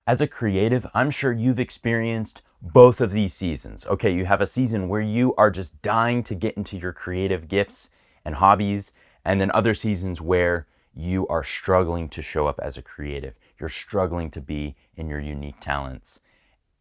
As a creative, I'm sure you've experienced both of these seasons. Okay, you have a season where you are just dying to get into your creative gifts and hobbies, and then other seasons where you are struggling to show up as a creative. You're struggling to be in your unique talents,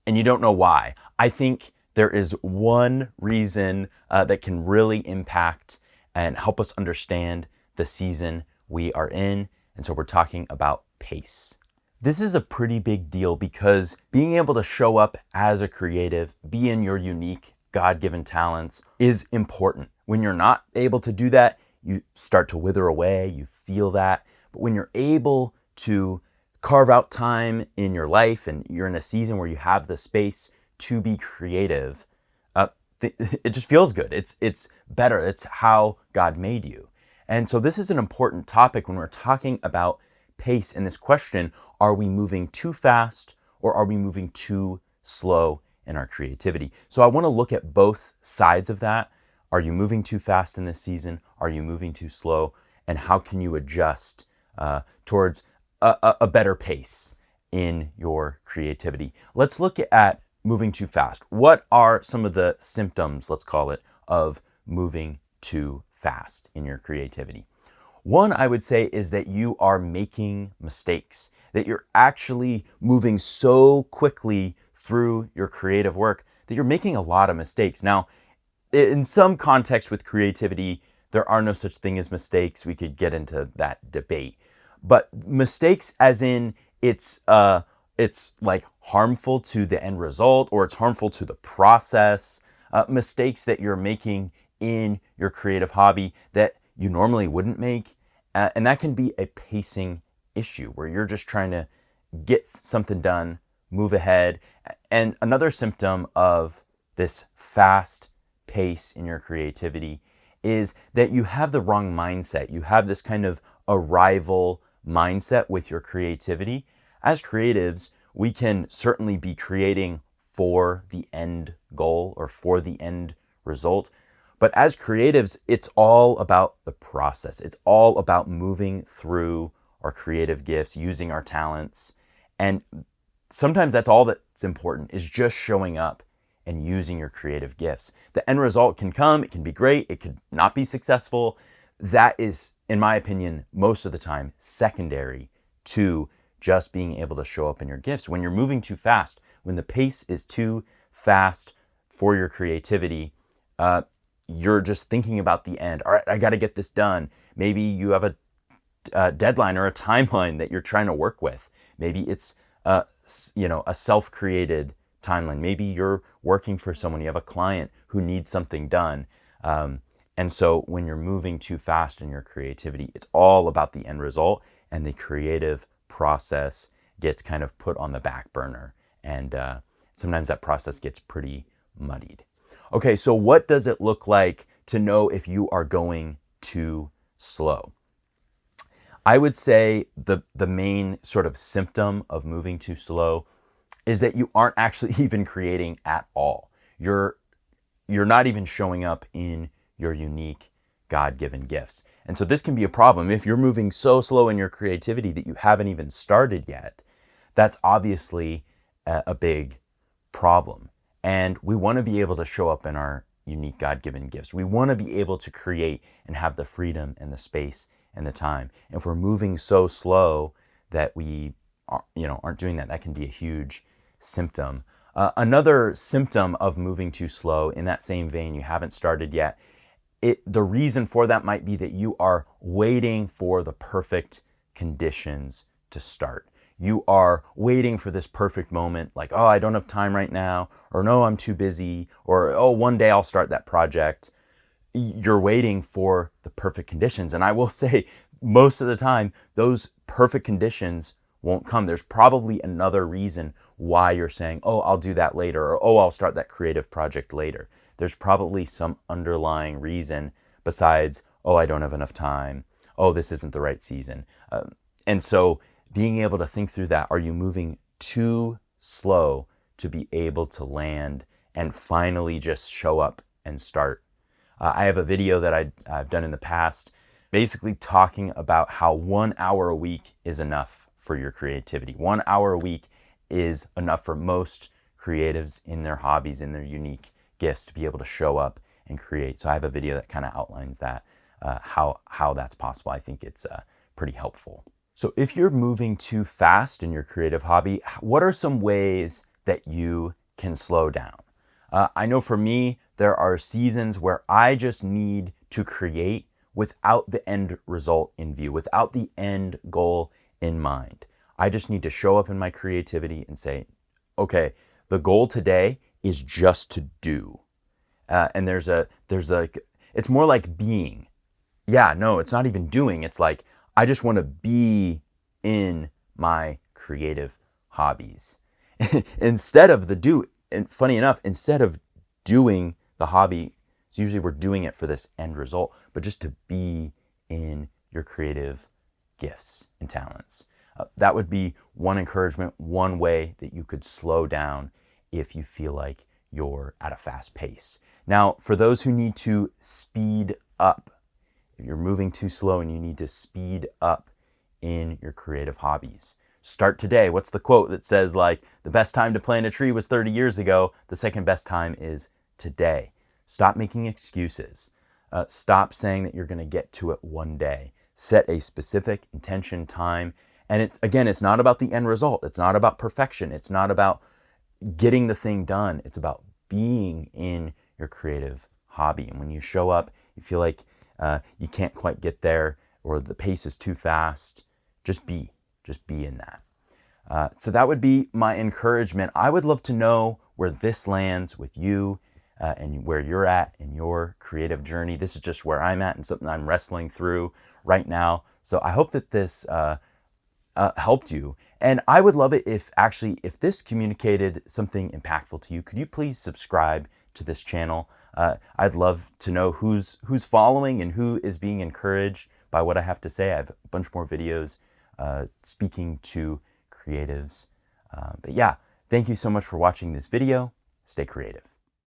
and you don't know why. I think there is one reason that can really impact and help us understand the season we are in, and so we're talking about pace. This is a pretty big deal because being able to show up as a creative, be in your unique God-given talents is important. When you're not able to do that, you start to wither away, you feel that. But when you're able to carve out time in your life and you're in a season where you have the space to be creative, it just feels good. It's better. It's how God made you. And so this is an important topic when we're talking about pace in this question. Are we moving too fast or are we moving too slow in our creativity? So I want to look at both sides of that. Are you moving too fast in this season? Are you moving too slow? And how can you adjust towards a better pace in your creativity? Let's look at moving too fast. What are some of the symptoms, let's call it, of moving too fast in your creativity? One, I would say, is that you are making mistakes, that you're actually moving so quickly through your creative work that you're making a lot of mistakes. Now, in some context with creativity, there are no such thing as mistakes. We could get into that debate. But mistakes as in it's like harmful to the end result or it's harmful to the process, mistakes that you're making in your creative hobby that you normally wouldn't make. And that can be a pacing issue where you're just trying to get something done, move ahead. And another symptom of this fast pace in your creativity is that you have the wrong mindset. You have this kind of arrival mindset with your creativity. As creatives, we can certainly be creating for the end goal or for the end result. But as creatives, it's all about the process. It's all about moving through our creative gifts, using our talents. And sometimes that's all that's important, is just showing up and using your creative gifts. The end result can come, it can be great, it could not be successful. That is, in my opinion, most of the time secondary to just being able to show up in your gifts. When you're moving too fast, when the pace is too fast for your creativity, you're just thinking about the end. All right, I got to get this done. Maybe you have a deadline or a timeline that you're trying to work with. Maybe it's a self-created timeline. Maybe you're working for someone. You have a client who needs something done. And so when you're moving too fast in your creativity, it's all about the end result, and the creative process gets kind of put on the back burner. And sometimes that process gets pretty muddied. Okay, so what does it look like to know if you are going too slow? I would say the main sort of symptom of moving too slow is that you aren't actually even creating at all. You're not even showing up in your unique God-given gifts. And so this can be a problem. If you're moving so slow in your creativity that you haven't even started yet, that's obviously a big problem. And we want to be able to show up in our unique God-given gifts. We want to be able to create and have the freedom and the space and the time. And if we're moving so slow that we aren't doing that, that can be a huge symptom. Another symptom of moving too slow, in that same vein, you haven't started yet. The reason for that might be that you are waiting for the perfect conditions to start. You are waiting for this perfect moment, like, oh, I don't have time right now, or no, I'm too busy, or oh, one day I'll start that project. You're waiting for the perfect conditions. And I will say, most of the time, those perfect conditions won't come. There's probably another reason why you're saying, oh, I'll do that later, or oh, I'll start that creative project later. There's probably some underlying reason besides, oh, I don't have enough time. Oh, this isn't the right season. And so being able to think through that, are you moving too slow to be able to land and finally just show up and start? I have a video that I've done in the past, basically talking about how 1 hour a week is enough for your creativity. 1 hour a week is enough for most creatives in their hobbies, in their unique gifts, to be able to show up and create. So I have a video that kind of outlines that, how that's possible. I think it's pretty helpful. So if you're moving too fast in your creative hobby, what are some ways that you can slow down? I know for me, there are seasons where I just need to create without the end result in view, without the end goal in mind. I just need to show up in my creativity and say, okay, the goal today is just to do. And it's more like being. Yeah, no, it's not even doing. It's like, I just want to be in my creative hobbies. Instead of the do, and funny enough, instead of doing the hobby, it's usually we're doing it for this end result, but just to be in your creative gifts and talents. That would be one encouragement, one way that you could slow down if you feel like you're at a fast pace. Now, for those who need to speed up, if you're moving too slow and you need to speed up in your creative hobbies, start today. What's the quote that says, like, the best time to plant a tree was 30 years ago. The second best time is today. Stop making excuses. Stop saying that you're going to get to it one day. Set a specific intention, time. And it's not about the end result. It's not about perfection. It's not about getting the thing done. It's about being in your creative hobby. And when you show up, you feel like you can't quite get there, or the pace is too fast, just be in that. So that would be my encouragement. I would love to know where this lands with you and where you're at in your creative journey. This is just where I'm at and something I'm wrestling through right now. So I hope that this helped you. And I would love it if this communicated something impactful to you. Could you please subscribe to this channel? I'd love to know who's following and who is being encouraged by what I have to say. I have a bunch more videos speaking to creatives. But yeah, thank you so much for watching this video. Stay creative.